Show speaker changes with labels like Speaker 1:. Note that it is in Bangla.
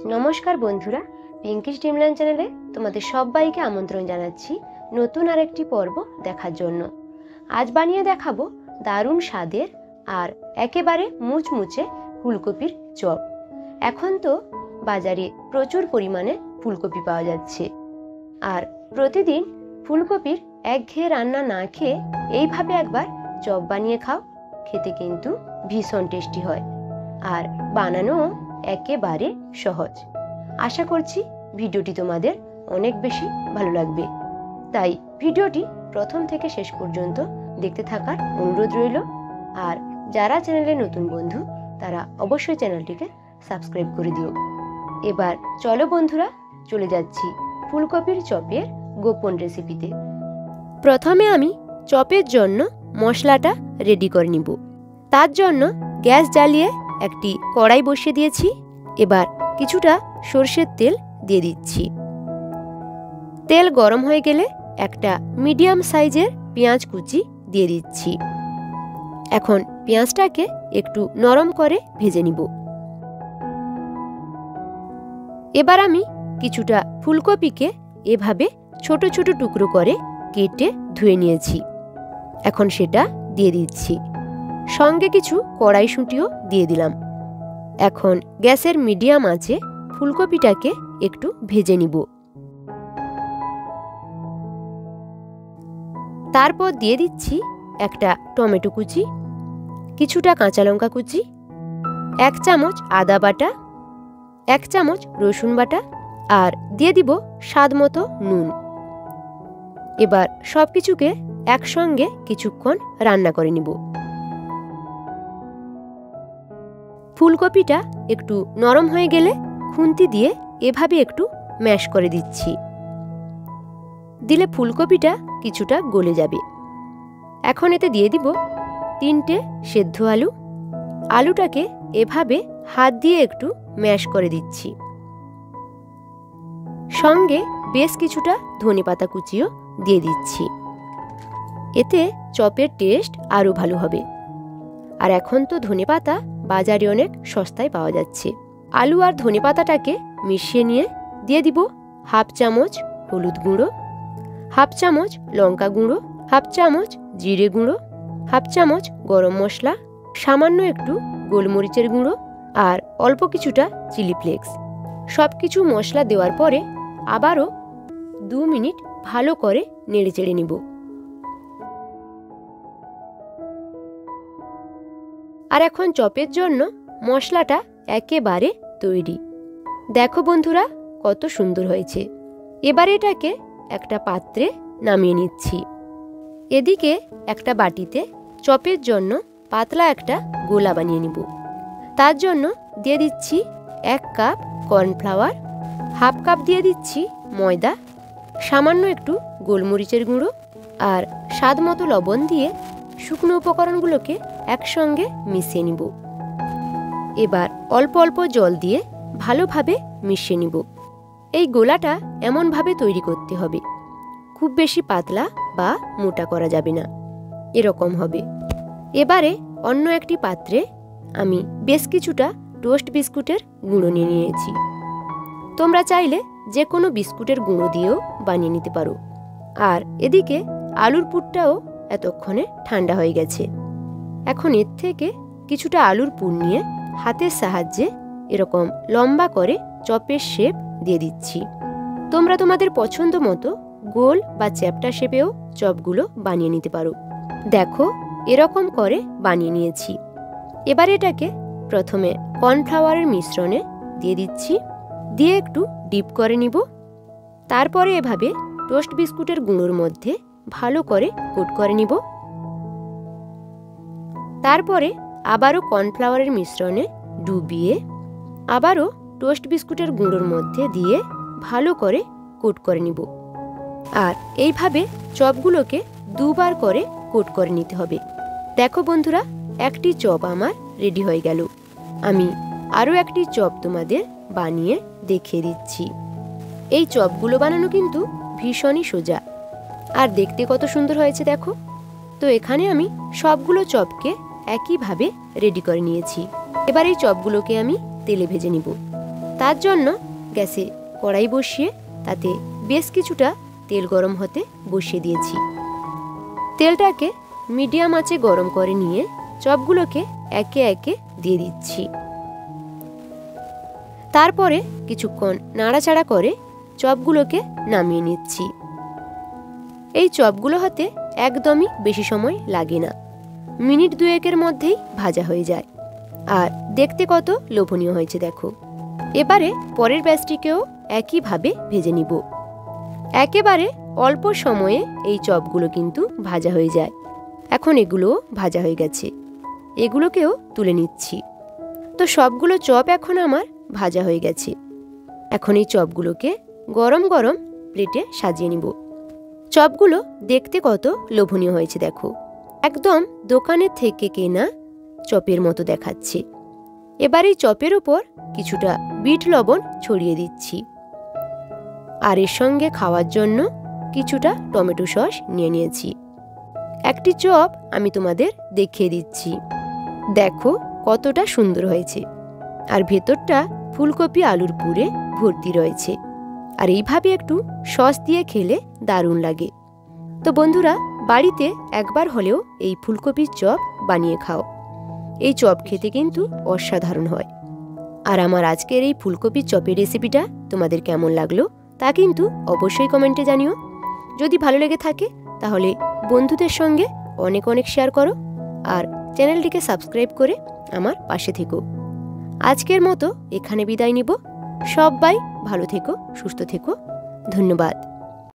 Speaker 1: নমস্কার বন্ধুরা, পিঙ্কিশ ড্রিমল্যান্ড চ্যানেলে তোমাদের সবাইকে আমন্ত্রণ জানাচ্ছি নতুন আরেকটি পর্ব দেখার জন্য। আজ বানিয়ে দেখাবো দারুণ স্বাদের আর একেবারে মুচমুচে ফুলকপির চপ। এখন তো বাজারে প্রচুর পরিমাণে ফুলকপি পাওয়া যাচ্ছে, আর প্রতিদিন ফুলকপির একঘেয়ে রান্না না খেয়ে এইভাবে একবার চপ বানিয়ে খাও, খেতে কিন্তু ভীষণ টেস্টি হয় আর বানানো একেবারে সহজ। আশা করছি ভিডিওটি তোমাদের অনেক বেশি ভালো লাগবে, তাই ভিডিওটি প্রথম থেকে শেষ পর্যন্ত দেখতে থাকার অনুরোধ রইল। আর যারা চ্যানেলে নতুন বন্ধু তারা অবশ্যই চ্যানেলটিকে সাবস্ক্রাইব করে দিও। এবার চলো বন্ধুরা, চলে যাচ্ছি ফুলকপির চপের গোপন রেসিপিতে। প্রথমে আমি চপের জন্য মশলাটা রেডি করে নিব। তার জন্য গ্যাস জ্বালিয়ে একটি কড়াই বসিয়ে দিয়েছি। এবার কিছুটা সরষের তেল দিয়ে দিচ্ছি। তেল গরম হয়ে গেলে একটা মিডিয়াম সাইজের পেঁয়াজ কুচি দিয়ে দিচ্ছি। এখন পেঁয়াজটাকে একটু নরম করে ভেজে নিব। এবার আমি কিছুটা ফুলকপিকে এভাবে ছোট ছোট টুকরো করে কেটে ধুয়ে নিয়েছি। এখন সেটা দিয়ে দিচ্ছি। সঙ্গে কিছু কড়াইশুঁটিও দিয়ে দিলাম। এখন গ্যাসের মিডিয়াম আঁচে ফুলকপিটাকে একটু ভেজে নিব। তারপর দিয়ে দিচ্ছি একটা টমেটো কুচি, কিছুটা কাঁচা লঙ্কা কুচি, 1 চামচ আদা বাটা, 1 চামচ রসুন বাটা, আর দিয়ে দিব স্বাদ মতো নুন। এবার সবকিছুকে একসঙ্গে কিছুক্ষণ রান্না করে নিব। ফুলকপিটা একটু নরম হয়ে গেলে খুন্তি দিয়ে এভাবে একটু ম্যাশ করে দিচ্ছি। দিলে ফুলকপিটা কিছুটা গলে যাবে। এখন এতে দিয়ে দিব 3টে সেদ্ধ আলু। আলুটাকে এভাবে হাত দিয়ে একটু ম্যাশ করে দিচ্ছি। সঙ্গে বেশ কিছুটা ধনেপাতা কুচিও দিয়ে দিচ্ছি। এতে চপের টেস্ট আরও ভালো হবে। আর এখন তো ধনেপাতা বাজারে অনেক সস্তায় পাওয়া যাচ্ছে। আলু আর ধনেপাতাটাকে মিশিয়ে নিয়ে দিয়ে দিব 1/2 চামচ হলুদ গুঁড়ো, 1/2 চামচ লঙ্কা গুঁড়ো, 1/2 চামচ জিরে গুঁড়ো, 1/2 চামচ গরম মশলা, সামান্য একটু গোলমরিচের গুঁড়ো আর অল্প কিছুটা চিলি ফ্লেক্স। সব কিছু মশলা দেওয়ার পরে আবারও 2 মিনিট ভালো করে নেড়ে চেড়ে নিব। আর এখন চপের জন্য মশলাটা একেবারে তৈরি। দেখো বন্ধুরা, কত সুন্দর হয়েছে। এবার এটাকে একটা পাত্রে নামিয়ে নিচ্ছি। এদিকে একটা বাটিতে চপের জন্য পাতলা একটা গোলা বানিয়ে নিব। তার জন্য দিয়ে দিচ্ছি 1 কাপ কর্নফ্লাওয়ার, 1/2 কাপ দিয়ে দিচ্ছি ময়দা, সামান্য একটু গোলমরিচের গুঁড়ো আর স্বাদ মতো লবণ দিয়ে শুকনো উপকরণগুলোকে একসঙ্গে মিশিয়ে নিব। এবার অল্প অল্প জল দিয়ে ভালোভাবে মিশিয়ে নিব। এই গোলাটা এমনভাবে তৈরি করতে হবে, খুব বেশি পাতলা বা মোটা করা যাবে না, এরকম হবে। এবারে অন্য একটি পাত্রে আমি বেশ কিছুটা টোস্ট বিস্কুটের গুঁড়ো নিয়ে নিয়েছি। তোমরা চাইলে যে কোনো বিস্কুটের গুঁড়ো দিয়েও বানিয়ে নিতে পারো। আর এদিকে আলুর পুরটাও এতক্ষণে ঠান্ডা হয়ে গেছে। এখন এর থেকে কিছুটা আলুর পুর নিয়ে হাতের সাহায্যে এরকম লম্বা করে চপের শেপ দিয়ে দিচ্ছি। তোমরা তোমাদের পছন্দ মতো গোল বা চ্যাপ্টা শেপেও চপগুলো বানিয়ে নিতে পারো। দেখো, এরকম করে বানিয়ে নিয়েছি। এবার এটাকে প্রথমে কর্নফ্লাওয়ারের মিশ্রণে দিয়ে দিচ্ছি, দিয়ে একটু ডিপ করে নিব। তারপরে এভাবে টোস্ট বিস্কুটের গুঁড়োর মধ্যে ভালো করে কোট করে নিব। তারপরে আবারও কর্নফ্লাওয়ারের মিশ্রণে ডুবিয়ে আবারও টোস্ট বিস্কুটের গুঁড়োর মধ্যে দিয়ে ভালো করে কোট করে নিব। আর এইভাবে চপগুলোকে 2 বার করে কোট করে নিতে হবে। দেখো বন্ধুরা, একটি চপ আমার রেডি হয়ে গেল। আমি আরও একটি চপ তোমাদের বানিয়ে দেখিয়ে দিচ্ছি। এই চপগুলো বানানো কিন্তু ভীষণই সোজা, আর দেখতে কত সুন্দর হয়েছে দেখো। তো এখানে আমি সবগুলো চপকে একইভাবে রেডি করে নিয়েছি। এবার এই চপগুলোকে আমি তেলে ভেজে নিব। তার জন্য গ্যাসে কড়াই বসিয়ে তাতে বেশ কিছুটা তেল গরম হতে বসিয়ে দিয়েছি। তেলটাকে মিডিয়াম আঁচে গরম করে নিয়ে চপগুলোকে একে একে দিয়ে দিচ্ছি। তারপরে কিছুক্ষণ নাড়াচাড়া করে চপগুলোকে নামিয়ে নিচ্ছি। এই চপগুলো হতে একদমই বেশি সময় লাগে না, মিনিট দুয়েকের মধ্যেই ভাজা হয়ে যায়। আর দেখতে কত লোভনীয় হয়েছে দেখো। এবারে পরের ব্যাচটিকেও একইভাবে ভেজে নিব। একেবারে অল্প সময়ে এই চপগুলো কিন্তু ভাজা হয়ে যায়। এখন এগুলো ভাজা হয়ে গেছে, এগুলোকেও তুলে নিচ্ছি। তো সবগুলো চপ এখন আমার ভাজা হয়ে গেছে। এখন এই চপগুলোকে গরম গরম প্লেটে সাজিয়ে নিব। চপগুলো দেখতে কত লোভনীয় হয়েছে দেখো, একদম দোকানের থেকে কেনা চপের মতো দেখাচ্ছে। এবার এই চপের উপর কিছুটা বিট লবণ ছড়িয়ে দিচ্ছি। আর এর সঙ্গে খাওয়ার জন্য কিছুটা টমেটো সস নিয়ে নিয়েছি। একটি চপ আমি তোমাদের দেখিয়ে দিচ্ছি, দেখো কতটা সুন্দর হয়েছে। আর ভেতরটা ফুলকপি আলুর পুরে ভর্তি রয়েছে। আর এইভাবে একটু সস দিয়ে খেলে দারুণ লাগে। তো বন্ধুরা, বাড়িতে একবার হলেও এই ফুলকপির চপ বানিয়ে খাও। এই চপ খেতে কিন্তু অসাধারণ হয়। আর আমার আজকের এই ফুলকপির চপের রেসিপিটা তোমাদের কেমন লাগলো তা কিন্তু অবশ্যই কমেন্টে জানিও। যদি ভালো লেগে থাকে তাহলে বন্ধুদের সঙ্গে অনেক অনেক শেয়ার করো। আর চ্যানেলটিকে সাবস্ক্রাইব করে আমার পাশে থেকো। আজকের মতো এখানে বিদায় নিব। সবাই ভালো থেকো, সুস্থ থেকো। ধন্যবাদ।